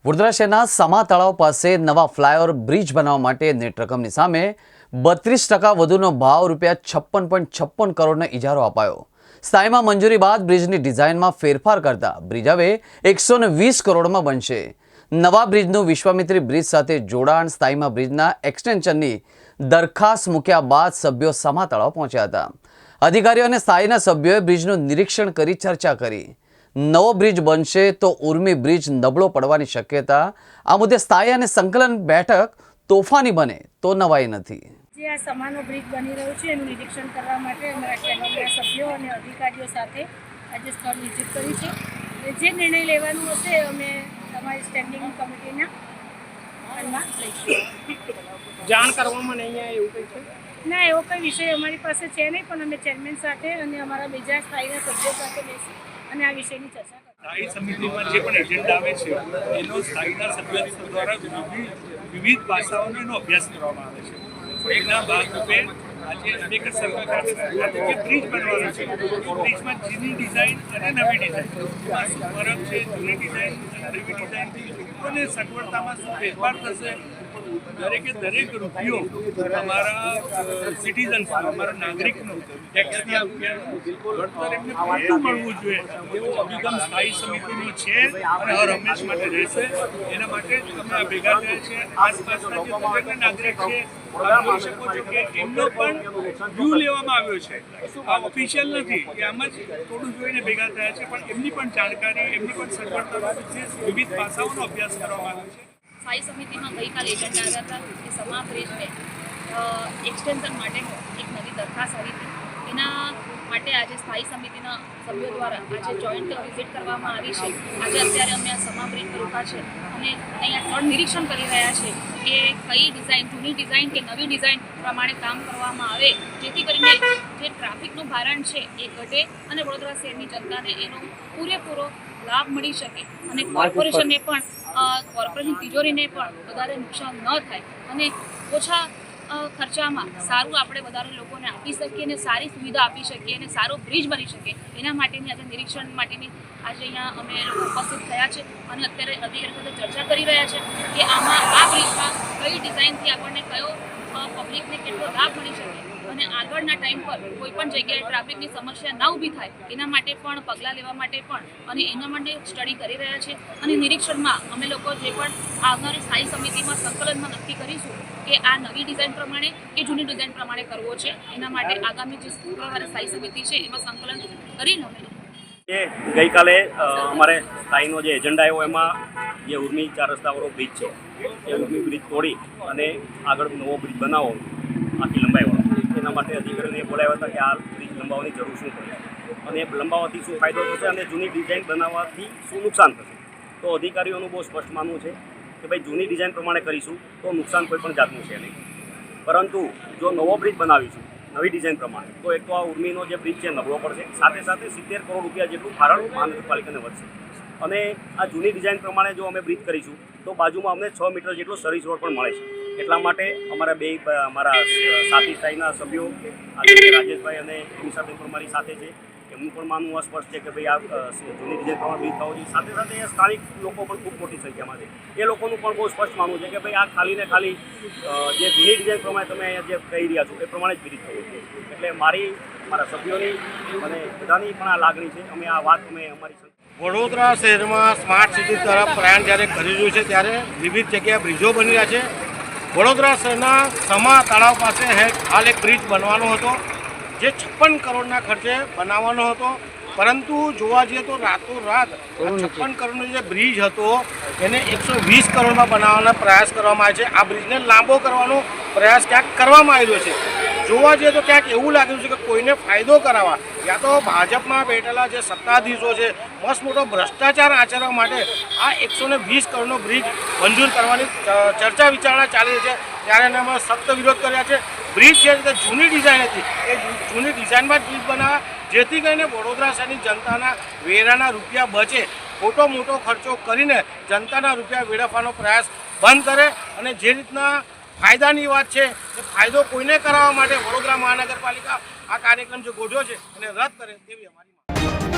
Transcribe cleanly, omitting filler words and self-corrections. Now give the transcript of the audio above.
વડોદરા શહેરના સમા તળાવ પાસે નવા ફ્લાયઓવર બ્રિજ બનાવવા માટે નેટ રકમની સામે 32% વધુનો ભાવ ₹56.56 કરોડનો ઇજારો અપાયો। સ્થાયીમાં મંજૂરી બાદ બ્રિજની ડિઝાઇનમાં ફેરફાર કરતા બ્રિજ હવે 120 કરોડમાં બનશે। નવા બ્રિજનું વિશ્વામિત્રી બ્રિજ સાથે જોડાણ સ્થાયીમાં બ્રિજના એક્સટેન્શનની દરખાસ્ત મૂક્યા બાદ સભ્યો સમા તળાવ પહોંચ્યા હતા। અધિકારીઓ અને સ્થાયીના સભ્યોએ બ્રિજનું નિરીક્ષણ કરી ચર્ચા કરી। નવો બ્રિજ બનશે તો ઉર્મી બ્રિજ નબળો પડવાની શક્યતા। આ મુદ્દે સ્થાયી અને સંકલન બેઠક તોફાની બને તો નવાઈ નથી। જે આ સમાનો બ્રિજ બની રહ્યો છે એનું નિરીક્ષણ કરવા માટે અમારા પેનલના સભ્યો અને અધિકારીઓ સાથે આજે સ્થળ વિઝિટ કરી છે। જે નિર્ણય લેવાનું હશે અમે તમારી સ્ટેન્ડિંગ કમિટીના ધ્યાનમાં લઈશું। જાણ કરવામાં નહીં આવે એવું કંઈ છે? ના, એવો કંઈ વિષય અમારી પાસે છે નહીં, પણ અમે ચેરમેન સાથે અને અમારા બીજા સ્થાયીના સભ્યો સાથે બેસી અને આ વિષયની ચર્ચા કરીશું। સ્થાયી સમિતિમાં જે પણ એજન્ડા આવે છે એનો સ્થાયીના સભ્યો દ્વારા વિવિધ પાસાઓનો એનો અભ્યાસ કરવામાં આવે છે। એના ભાગરૂપે આજે અનેક સરકાર જે બ્રિજ બનવાનો છે બ્રિજમાં જૂની ડિઝાઇન અને નવી ડિઝાઇન એમાં શું ફરક છે, જૂની ડિઝાઇન અને નવી ડિઝાઇનથી લોકોને સગવડતામાં શું ફેરફાર થશે, દરેકે દરેક રૂપિયો અમારા સિટીઝન્સ અમારા નાગરિકનો ટેક્સના રૂપિયાનું વળતર એમને પૂરું મળવું જોઈએ એવો અભિગમ સ્થાયી સમિતિનો છે અને હર હંમેશ માટે રહેશે। એના માટે અમે આ ભેગા થયા છે। આસપાસના જે દરેક નાગરિક છે આપ જોઈ શકો છો કે એમનો પણ વ્યૂ લેવામાં આવ્યો છે। આ ઓફિશિયલ નથી કે આમ જ થોડું જોઈને ભેગા થયા છે, પણ એમની પણ જાણકારી એમની પણ સગવડતા વિવિધ પાસાઓનો અભ્યાસ કરવામાં આવ્યો છે। સ્થાયી સમિતિમાં ગઈકાલે એજન્ડા આવ્યા હતા કે સમા બ્રિજને એક્સટેન્શન માટે એક નવી દરખાસ્ત આવી હતી। એના માટે આજે સ્થાયી સમિતિના સભ્યો દ્વારા આજે જોઈન્ટ વિઝિટ કરવામાં આવી છે। આજે અત્યારે અમે આ સમા બ્રિજ પર ઊભા છે અને અહીંયા સ્થળ નિરીક્ષણ કરી રહ્યા છે કે કઈ ડિઝાઇન, જૂની ડિઝાઇન કે નવી ડિઝાઇન પ્રમાણે કામ કરવામાં આવે જેથી કરીને જે ટ્રાફિકનું ભારણ છે એ ઘટે અને વડોદરા શહેરની જનતાને એનો પૂરેપૂરો લાભ મળી શકે અને કોર્પોરેશનને પણ કોર્પોરેશન તિજોરીને પણ વધારે નુકસાન ન થાય અને ઓછા ખર્ચામાં સારું આપણે વધારે લોકોને આપી શકીએ અને સારી સુવિધા આપી શકીએ અને સારો બ્રિજ બની શકે એના માટેની આજે નિરીક્ષણ માટેની આજે અહીંયા અમે લોકો ઉપસ્થિત થયા છે અને અત્યારે અધિકારી સાથે ચર્ચા કરી રહ્યા છે કે આમાં આ બ્રિજમાં કઈ ડિઝાઇનથી આપણને કયો પબ્લિકને કેટલો લાભ મળી શકે અને આગળના ટાઈમ પર કોઈ પણ જગ્યાએ ટ્રાફિકની સમસ્યા ના ઊભી થાય એના માટે પણ પગલાં લેવા માટે પણ અને એના માટે સ્ટડી કરી રહ્યા છે। અને નિરીક્ષણમાં અમે લોકો જે પણ આવનારી સ્થાયી સમિતિમાં સંકલનમાં નક્કી કરીશું કે આ નવી ડિઝાઇન પ્રમાણે કે જૂની ડિઝાઇન પ્રમાણે કરવો છે। એના માટે આગામી જે શુક્રવારે સ્થાયી સમિતિ છે એમાં સંકલન કરીને અમે ગઈકાલે અમારે સ્થાયીનો જે એજન્ડા આવ્યો એમાં જે ઉર્મી 4 રસ્તાવાળો બ્રિજ છે એ ઉર્મી બ્રિજ તોડી અને આગળ નવો બ્રિજ બનાવો આખી લંબાઈવાળો એના માટે અધિકારીઓને બોલાવ્યા હતા કે આ બ્રિજ લંબાવવાની જરૂર શું પડે અને લંબાવવાથી શું ફાયદો થશે અને જૂની ડિઝાઇન બનાવવાથી શું નુકસાન થશે। તો અધિકારીઓનું બહુ સ્પષ્ટ માનવું છે કે ભાઈ જૂની ડિઝાઇન પ્રમાણે કરીશું તો નુકસાન કોઈ પણ જાતનું છે નહીં, પરંતુ જો નવો બ્રિજ બનાવીશું નવી ડિઝાઇન પ્રમાણે તો એક તો આ ઉર્મીનો જે બ્રિજ છે નબળો પડશે, સાથે સાથે 70 કરોડ રૂપિયા જેટલું ભારણ મહાનગરપાલિકાને વધશે। અને આ જૂની ડિઝાઇન પ્રમાણે જો અમે બ્રિજ કરીશું તો બાજુમાં અમને 6 મીટર જેટલો સર્વિસ રોડ પણ મળે છે। એટલા માટે અમારા સાથી સ્થાયીના સભ્યો આજે રાજેશભાઈ અને એમની સાથે પણ મારી સાથે છે, એમનું પણ માનવું અસ્પષ્ટ છે કે ભાઈ આ જૂની ડિઝાઇન પ્રમાણે બ્રિજ થવો જોઈએ। સાથે સાથે સ્થાનિક લોકો પણ ખૂબ મોટી સંખ્યામાં છે, એ લોકોનું પણ બહુ સ્પષ્ટ માનવું છે કે ભાઈ આ ખાલી ને ખાલી જે જૂની ડિઝાઇન પ્રમાણે તમે અહીંયા જે કહી રહ્યા છો એ પ્રમાણે જ બ્રિજ થવો જોઈએ। એટલે મારા સભ્યોની અને બધાની પણ આ લાગણી છે। અમે આ વાત અમારી વડોદરા શહેરમાં સ્માર્ટ સિટી તરફ પ્રયાણ જ્યારે કરી રહ્યું છે ત્યારે વિવિધ જગ્યાએ બ્રિજો બની રહ્યા છે। વડોદરા શહેરના સમા તળાવ પાસે હાલ એક બ્રિજ બનવાનો હતો જે 56 કરોડના ખર્ચે બનાવવાનો હતો, પરંતુ જોવા જઈએ તો રાતોરાત 56 કરોડનો જે બ્રિજ હતો એને 120 કરોડમાં બનાવવાનો પ્રયાસ કરવામાં આવે છે। આ બ્રિજને લાંબો કરવાનો પ્રયાસ ક્યાંક કરવામાં આવ્યો છે। જોવા જઈએ તો ક્યાંક એવું લાગ્યું છે કે કોઈને ફાયદો કરાવવા યા તો ભાજપમાં બેઠેલા જે સત્તાધીશો છે મસ્ત મોટો ભ્રષ્ટાચાર આચરવા માટે આ 120 કરોડનો બ્રિજ મંજૂર કરવાની ચર્ચા વિચારણા ચાલી રહી છે, ત્યારે એને અમે સખ્ત વિરોધ કર્યા છે। બ્રિજ છે તે જૂની ડિઝાઇન હતી, એ જૂની ડિઝાઇનમાં જ બ્રિજ બનાવ્યા જેથી કરીને વડોદરા શહેરની જનતાના વેરાના રૂપિયા બચે, ખોટો મોટો ખર્ચો કરીને જનતાના રૂપિયા વેડફવાનો પ્રયાસ બંધ કરે અને જે રીતના ફાયદાની વાત છે એ ફાયદો કોઈને કરાવવા માટે વડોદરા મહાનગરપાલિકા આ કાર્યક્રમ જે ગોઠવ્યો છે એને રદ કરે તેવી અમારી માંગ।